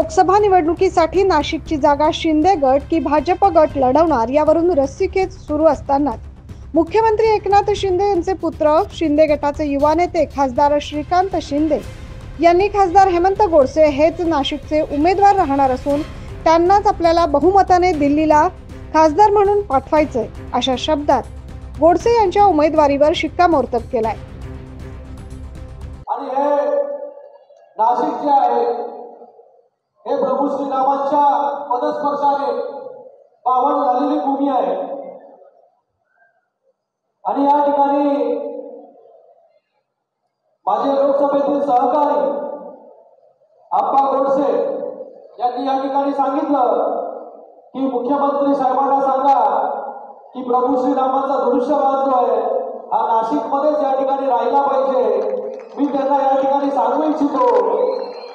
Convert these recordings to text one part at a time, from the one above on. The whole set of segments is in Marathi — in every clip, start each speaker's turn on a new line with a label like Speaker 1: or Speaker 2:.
Speaker 1: लोकसभा निवडणुकीसाठी नाशिकची जागा शिंदे गट की भाजप गट लढवणार यावरून रस्सीखेच सुरू असतानाच मुख्यमंत्री एकनाथ शिंदे यांचे पुत्र शिंदे गटाचे युवा नेते खासदार श्रीकांत शिंदे यांनी खासदार हेमंत गोडसे हेच नाशिकचे उमेदवार राहणार असून त्यांनाच आपल्याला बहुमताने दिल्लीला खासदार म्हणून पाठवायचे अशा शब्दात गोडसे यांच्या उमेदवारीवर शिक्कामोर्तब केलाय।
Speaker 2: आणि हे नाशिक जे आहे हे प्रभू श्रीरामांच्या पदस्पर्शाने पावन झालेली भूमी आहे आणि या ठिकाणी माझे लोकसभेतील सहकारी आप्पा गोडसे यांनी या ठिकाणी सांगितलं की मुख्यमंत्री साहेबांना सांगा की प्रभू श्रीरामांचा धनुष्यबाण जो आहे हा नाशिकमध्येच या ठिकाणी राहिला पाहिजे। मी त्यांना या ठिकाणी सांगू इच्छितो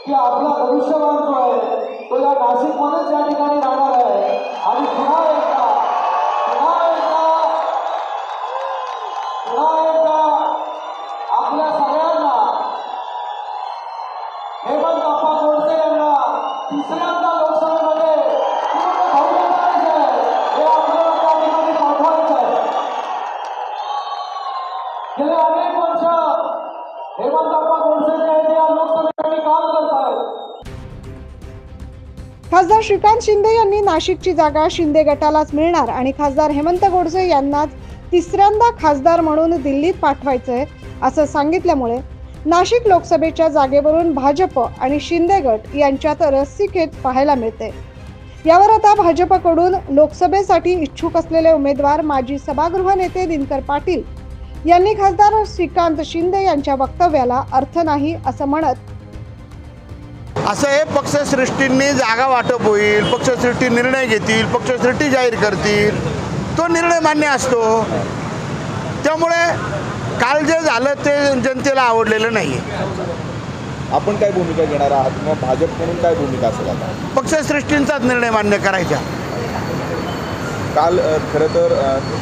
Speaker 2: की आपला धनुष्यबाण जो आहे तो या नाशिकमध्येच या ठिकाणी राहणार आहे आणि पुन्हा एकदा आपल्या सगळ्यांना हेमंत अप्पा गोडसे यांना तिसऱ्यांदा लोकसभेमध्ये हे आपल्याला त्या ठिकाणी पाठवायचं आहे। गेले अनेक वर्ष हेमंत अप्पा गोडसे जे आहेत या लोकसभेसाठी काम करत आहेत।
Speaker 1: खासदार श्रीकांत शिंदे यांनी नाशिकची जागा शिंदे गटालाच मिळणार आणि खासदार हेमंत गोडसे यांनाच तिसऱ्यांदा खासदार म्हणून दिल्लीत पाठवायचंय असं सांगितल्यामुळे नाशिक लोकसभेच्या जागेवरून भाजप आणि शिंदे गट यांच्यात रस्सीखेच पाहायला मिळते। यावर आता भाजपकडून लोकसभेसाठी इच्छुक असलेले उमेदवार माजी सभागृह नेते दिनकर पाटील यांनी खासदार श्रीकांत शिंदे यांच्या वक्तव्याला अर्थ नाही असं म्हणत
Speaker 3: असं हे पक्षश्रेष्ठींनी जागा वाटप होईल, पक्षश्रेष्ठी निर्णय घेतील, पक्षश्रेष्ठी जाहीर करतील, तो निर्णय मान्य असतो। त्यामुळे काल जे झालं ते जनतेला आवडलेलं नाही।
Speaker 4: आपण काय भूमिका घेणार आहात मग भाजप म्हणून काय भूमिका असेल आता?
Speaker 3: पक्षश्रेष्ठींचाच निर्णय मान्य करायचा।
Speaker 4: काल खरं तर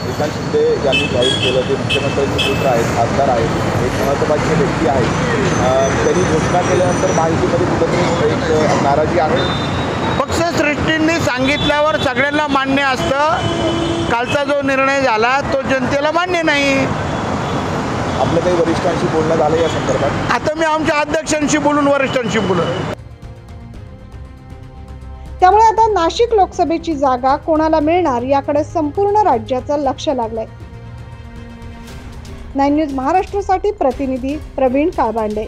Speaker 4: श्रीकांत शिंदे यांनी जाहीर केलं ते मुख्यमंत्र्यांचे पुत्र आहेत, खासदार आहेत, एक महत्त्वाची व्यक्ती आहे। त्यांनी घोषणा केल्यानंतर माहितीमध्ये कुठेतरी एक नाराजी आहे।
Speaker 3: पक्षश्रेष्ठींनी सांगितल्यावर सगळ्यांना मान्य असतं। कालचा जो निर्णय झाला तो जनतेला मान्य नाही।
Speaker 4: आपलं काही वरिष्ठांशी बोलणं झालं या संदर्भात?
Speaker 3: आता मी आमच्या अध्यक्षांशी बोलून वरिष्ठांशी बोलून
Speaker 1: त्यामुळे आता नाशिक लोकसभेची जागा कोणाला मिळणार याकडे संपूर्ण राज्याचं लक्ष लागलंय। 9 न्यूज महाराष्ट्रासाठी प्रतिनिधी प्रवीण काळबांडे।